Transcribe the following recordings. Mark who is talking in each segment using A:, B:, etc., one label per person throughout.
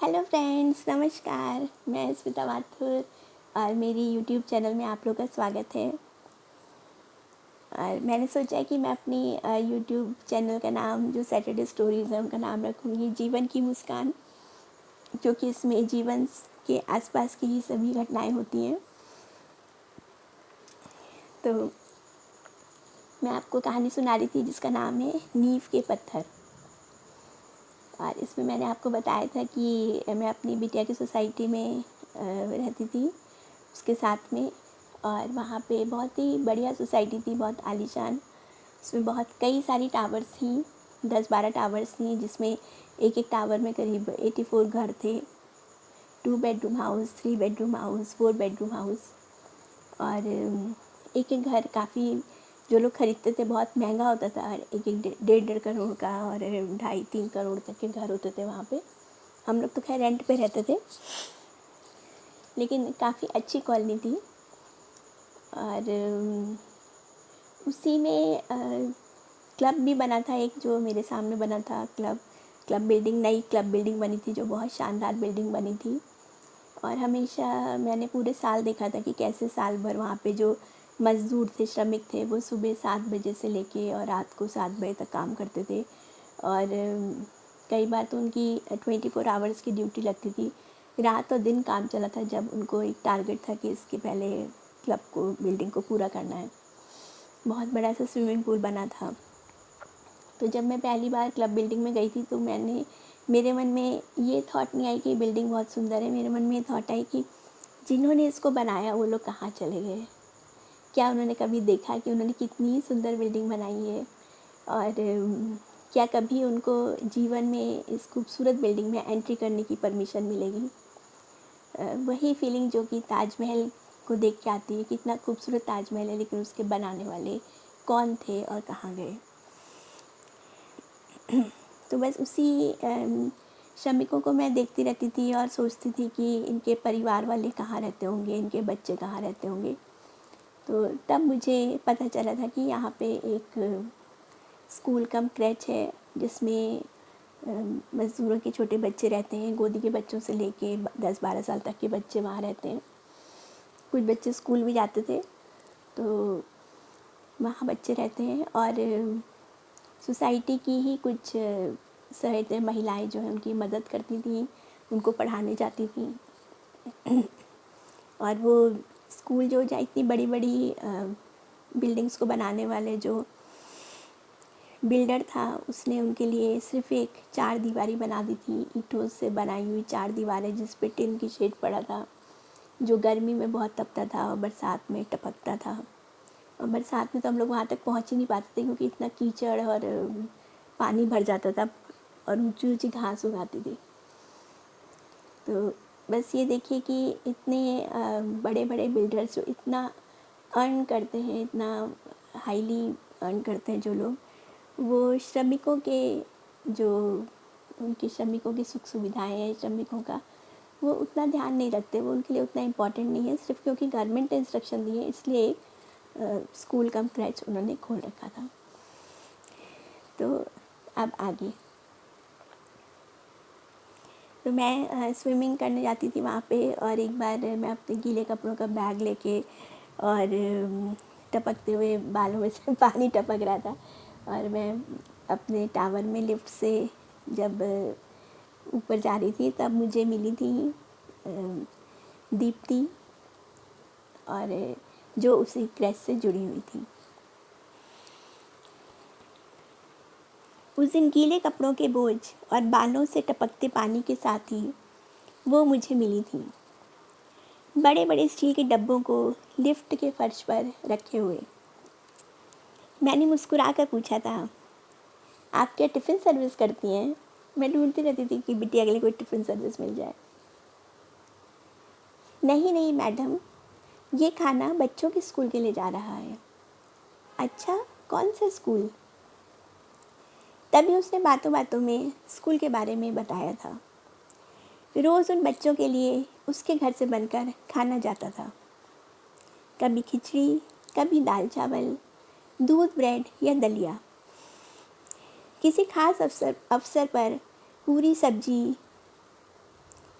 A: Hello friends, नमस्कार। मैं स्मिता माथुर और मेरी यूट्यूब चैनल में आप लोग का स्वागत है। और मैंने सोचा कि मैं अपनी यूट्यूब चैनल का नाम जो सैटरडे स्टोरीज़ है उनका नाम रखूँगी जीवन की मुस्कान, क्योंकि इसमें जीवन के आसपास की ही सभी घटनाएं होती हैं। तो मैं आपको कहानी सुना रही थी जिसका नाम है नींव के पत्थर। और इसमें मैंने आपको बताया था कि मैं अपनी बिटिया की सोसाइटी में रहती थी उसके साथ में। और वहाँ पे बहुत ही बढ़िया सोसाइटी थी, बहुत आलीशान। उसमें बहुत कई सारी टावर्स थी, 10-12 टावर्स थी, जिसमें एक एक टावर में करीब 84 घर थे। 2 bedroom house, 3 bedroom house, 4 bedroom house. और एक एक घर काफ़ी जो लोग ख़रीदते थे बहुत महंगा होता था। और एक एक 1.5 करोड़ का और 2.5-3 करोड़ तक के घर होते थे वहाँ पे। हम लोग तो खैर रेंट पे रहते थे, लेकिन काफ़ी अच्छी कॉलोनी थी। और उसी में क्लब भी बना था, एक जो मेरे सामने बना था क्लब बिल्डिंग, नई क्लब बिल्डिंग बनी थी जो बहुत शानदार बिल्डिंग बनी थी। और हमेशा मैंने पूरे साल देखा था कि कैसे साल भर वहाँ पे जो मज़दूर थे, श्रमिक थे, वो सुबह 7 बजे से लेके और रात को 7 बजे तक काम करते थे। और कई बार तो उनकी 24 आवर्स की ड्यूटी लगती थी, रात और दिन काम चला था, जब उनको एक टारगेट था कि इसके पहले क्लब को, बिल्डिंग को पूरा करना है। बहुत बड़ा सा स्विमिंग पूल बना था। तो जब मैं पहली बार क्लब बिल्डिंग में गई थी तो मेरे मन में ये थॉट नहीं आई कि बिल्डिंग बहुत सुंदर है। मेरे मन में ये थॉट आई कि जिन्होंने इसको बनाया वो लोग कहाँ चले गए, क्या उन्होंने कभी देखा कि उन्होंने कितनी सुंदर बिल्डिंग बनाई है। और क्या कभी उनको जीवन में इस खूबसूरत बिल्डिंग में एंट्री करने की परमिशन मिलेगी। वही फीलिंग जो कि ताजमहल को देख के आती है, कितना खूबसूरत ताजमहल है, लेकिन उसके बनाने वाले कौन थे और कहाँ गए। तो बस उसी श्रमिकों को मैं देखती रहती थी और सोचती थी कि इनके परिवार वाले कहाँ रहते होंगे, इनके बच्चे कहाँ रहते होंगे। तो तब मुझे पता चला था कि यहाँ पे एक स्कूल कम क्रैच है, जिसमें मज़दूरों के छोटे बच्चे रहते हैं। गोदी के बच्चों से लेके 10-12 साल तक के बच्चे वहाँ रहते हैं। कुछ बच्चे स्कूल भी जाते थे, तो वहाँ बच्चे रहते हैं। और सोसाइटी की ही कुछ सहृदय महिलाएं जो हैं उनकी मदद करती थी, उनको पढ़ाने जाती थी। और वो स्कूल जो इतनी बड़ी बड़ी बिल्डिंग्स को बनाने वाले जो बिल्डर था, उसने उनके लिए सिर्फ एक 4 दीवारी बना दी थी, ईंटों से बनाई हुई 4 दीवारें, जिस पे टिन की शेड पड़ा था, जो गर्मी में बहुत तपता था और बरसात में टपकता था। और बरसात में तो हम लोग वहाँ तक पहुँच ही नहीं पाते थे, क्योंकि इतना कीचड़ और पानी भर जाता था और ऊंची ऊंची घास उगाती थी। तो बस ये देखिए कि इतने बड़े बड़े बिल्डर्स जो इतना अर्न करते हैं, इतना हाईली अर्न करते हैं जो लोग, वो श्रमिकों के जो उनके श्रमिकों की सुख सुविधाएं हैं, श्रमिकों का वो उतना ध्यान नहीं रखते। वो उनके लिए उतना इम्पोर्टेंट नहीं है। सिर्फ क्योंकि गवर्नमेंट ने इंस्ट्रक्शन दी है, इसलिए स्कूल कम क्रैच उन्होंने खोल रखा था। तो अब आगे, तो मैं स्विमिंग करने जाती थी वहाँ पे। और एक बार मैं अपने गीले कपड़ों का बैग लेके और टपकते हुए बालों में से पानी टपक रहा था, और मैं अपने टावर में लिफ्ट से जब ऊपर जा रही थी, तब मुझे मिली थी दीप्ति, और जो उसी क्रैच से जुड़ी हुई थी। उस दिन गीले कपड़ों के बोझ और बालों से टपकते पानी के साथ ही वो मुझे मिली थी, बड़े बड़े स्टील के डब्बों को लिफ्ट के फर्श पर रखे हुए। मैंने मुस्कुरा कर पूछा था, आप क्या टिफ़िन सर्विस करती हैं? मैं ढूंढती रहती थी कि बिटिया के लिए कोई टिफ़िन सर्विस मिल जाए। नहीं नहीं मैडम, ये खाना बच्चों के स्कूल के लिए जा रहा है। अच्छा, कौन सा स्कूल? तभी उसने बातों बातों में स्कूल के बारे में बताया था। रोज़ उन बच्चों के लिए उसके घर से बनकर खाना जाता था, कभी खिचड़ी, कभी दाल चावल, दूध ब्रेड या दलिया। किसी खास अवसर पर पूरी सब्जी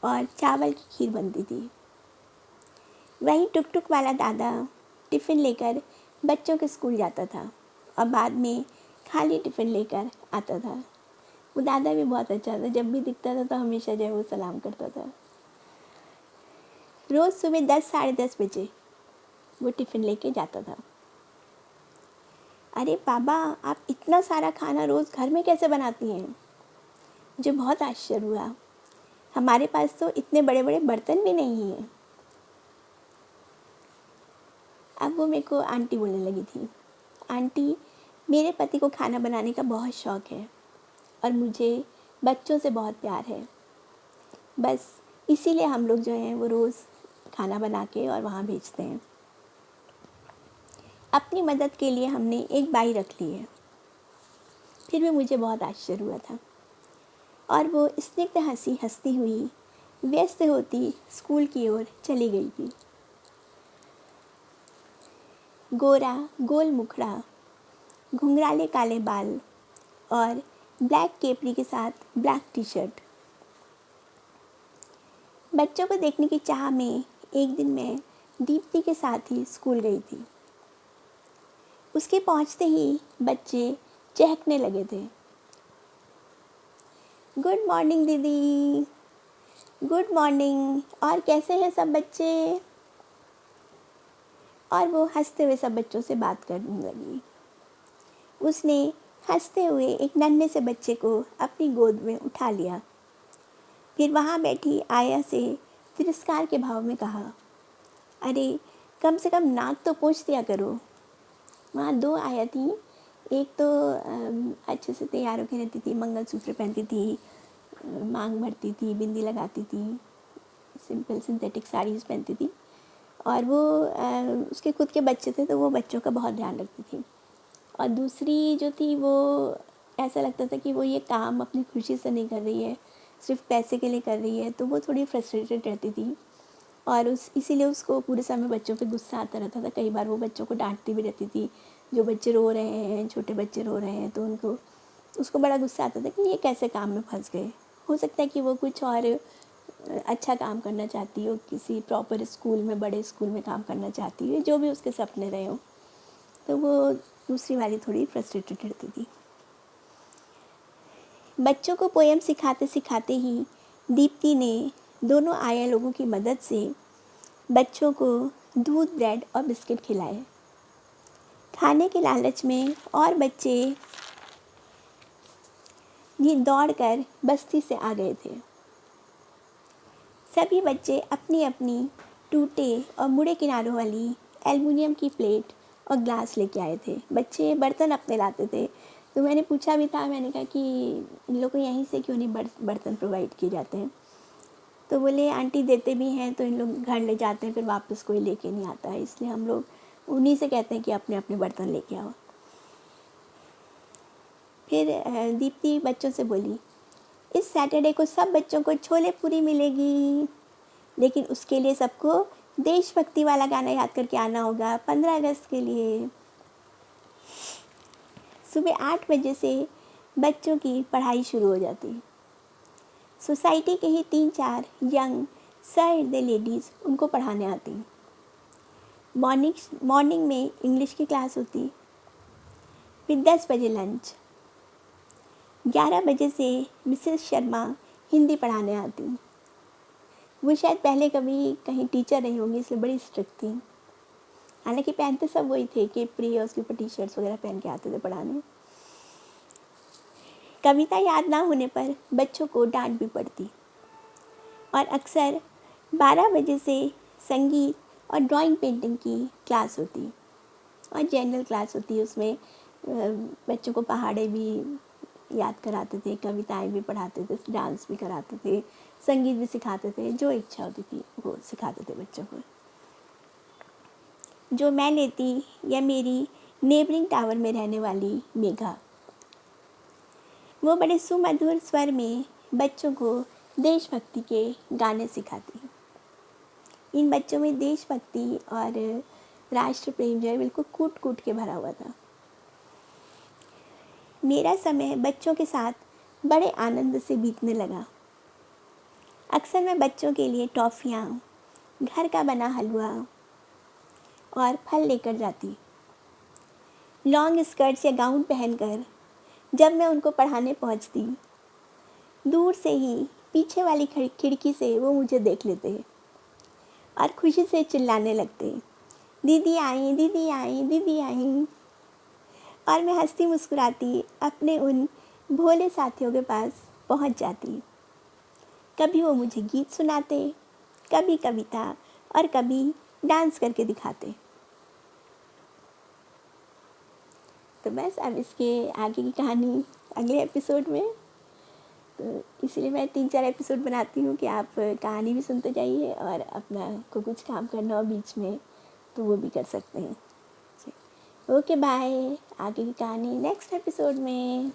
A: और चावल की खीर बनती थी। वहीं टुक टुक वाला दादा टिफ़िन लेकर बच्चों के स्कूल जाता था और बाद में खाली टिफ़िन लेकर आता था। वो दादा भी बहुत अच्छा था, जब भी दिखता था तो हमेशा जो है वो सलाम करता था। रोज़ सुबह 10 साढ़े 10 बजे वो टिफ़िन लेके जाता था। अरे बाबा, आप इतना सारा खाना रोज़ घर में कैसे बनाती हैं? मुझे बहुत आश्चर्य हुआ। हमारे पास तो इतने बड़े बड़े बर्तन भी नहीं हैं। अब वो मेरे को आंटी बोलने लगी थी, आंटी, मेरे पति को खाना बनाने का बहुत शौक़ है और मुझे बच्चों से बहुत प्यार है। बस इसीलिए हम लोग जो हैं वो रोज़ खाना बना के और वहाँ भेजते हैं। अपनी मदद के लिए हमने एक बाई रख ली है। फिर भी मुझे बहुत आश्चर्य हुआ था और वो स्निग्ध हंसी हंसती हुई व्यस्त होती स्कूल की ओर चली गई थी। गोरा गोल मुखड़ा, घुंघराले काले बाल और ब्लैक केपरी के साथ ब्लैक टी शर्ट। बच्चों को देखने की चाह में एक दिन मैं दीप्ति के साथ ही स्कूल गई थी। उसके पहुंचते ही बच्चे चहकने लगे थे। गुड मॉर्निंग दीदी, गुड मॉर्निंग, और कैसे हैं सब बच्चे? और वो हंसते हुए सब बच्चों से बात करने लगी। उसने हंसते हुए एक नन्हे से बच्चे को अपनी गोद में उठा लिया। फिर वहाँ बैठी आया से तिरस्कार के भाव में कहा, अरे कम से कम नाक तो पोंछ दिया करो। वहाँ 2 आया थी, एक तो अच्छे से तैयार होकर रहती थी, मंगलसूत्र पहनती थी, मांग भरती थी, बिंदी लगाती थी, सिंपल सिंथेटिक साड़ीज़ पहनती थी, और वो उसके खुद के बच्चे थे तो वो बच्चों का बहुत ध्यान रखती थी। और दूसरी जो थी वो ऐसा लगता था कि वो ये काम अपनी खुशी से नहीं कर रही है, सिर्फ पैसे के लिए कर रही है, तो वो थोड़ी फ्रस्ट्रेटेड रहती थी और इसीलिए उसको पूरे समय बच्चों पे गुस्सा आता रहता था। कई बार वो बच्चों को डांटती भी रहती थी। जो बच्चे रो रहे हैं, छोटे बच्चे रो रहे हैं, तो उसको बड़ा गुस्सा आता था कि ये कैसे काम में फंस गए। हो सकता है कि वो कुछ और अच्छा काम करना चाहती हो, किसी प्रॉपर स्कूल में, बड़े स्कूल में काम करना चाहती हो, जो भी उसके सपने रहे हो। तो वो दूसरी वाली थोड़ी फ्रस्ट्रेटेड रहती थी। बच्चों को पोएम सिखाते सिखाते ही दीप्ति ने दोनों आया लोगों की मदद से बच्चों को दूध, ब्रेड और बिस्किट खिलाए। खाने के लालच में और बच्चे ये दौड़कर बस्ती से आ गए थे। सभी बच्चे अपनी अपनी टूटे और मुड़े किनारों वाली एल्युमिनियम की प्लेट और ग्लास लेके आए थे। बच्चे बर्तन अपने लाते थे, तो मैंने पूछा भी था, मैंने कहा कि इन लोग को यहीं से क्यों नहीं बर्तन प्रोवाइड किए जाते हैं? तो बोले आंटी देते भी हैं तो इन लोग घर ले जाते हैं, फिर वापस कोई लेके नहीं आता है, इसलिए हम लोग उन्हीं से कहते हैं कि अपने अपने बर्तन लेके आओ। फिर दीप्ति बच्चों से बोली, इस सैटरडे को सब बच्चों को छोले पूरी मिलेगी, लेकिन उसके लिए सबको देशभक्ति वाला गाना याद करके आना होगा 15 अगस्त के लिए। सुबह 8 बजे से बच्चों की पढ़ाई शुरू हो जाती। सोसाइटी के ही 3-4 यंग सहृदय लेडीज़ उनको पढ़ाने आती। मॉर्निंग में इंग्लिश की क्लास होती, फिर 10 बजे लंच, 11 बजे से मिसेस शर्मा हिंदी पढ़ाने आती। वो शायद पहले कभी कहीं टीचर रही होंगी, इसलिए बड़ी स्ट्रिक्ट थी। हालांकि पहनते सब वही थे, केपरी और उसके ऊपर टी शर्ट्स वगैरह पहन के आते थे पढ़ाने। कविता याद ना होने पर बच्चों को डांट भी पड़ती और अक्सर 12 बजे से संगीत और ड्राइंग पेंटिंग की क्लास होती और जनरल क्लास होती। उसमें बच्चों को पहाड़े भी याद कराते थे, कविताएं भी पढ़ाते थे, डांस भी कराते थे, संगीत भी सिखाते थे, जो इच्छा होती थी वो सिखाते थे बच्चों को। जो मैं लेती या मेरी नेबरिंग टावर में रहने वाली मेघा, वो बड़े सुमधुर स्वर में बच्चों को देशभक्ति के गाने सिखाती। इन बच्चों में देशभक्ति और राष्ट्र प्रेम जो है बिल्कुल कूट कूट के भरा हुआ था। मेरा समय बच्चों के साथ बड़े आनंद से बीतने लगा। अक्सर मैं बच्चों के लिए टॉफ़ियाँ, घर का बना हलवा और फल लेकर जाती। लॉन्ग स्कर्ट्स या गाउन पहनकर जब मैं उनको पढ़ाने पहुंचती, दूर से ही पीछे वाली खिड़की से वो मुझे देख लेते और खुशी से चिल्लाने लगते, दीदी आई, दीदी आई, दीदी आई। और मैं हंसती मुस्कुराती अपने उन भोले साथियों के पास पहुंच जाती। कभी वो मुझे गीत सुनाते, कभी कविता और कभी डांस करके दिखाते। तो बस अब इसके आगे की कहानी अगले एपिसोड में। तो इसलिए मैं 3-4 एपिसोड बनाती हूँ कि आप कहानी भी सुनते जाइए और अपना को कुछ काम करना हो बीच में तो वो भी कर सकते हैं। ओके बाय, आगे की कहानी नेक्स्ट एपिसोड में।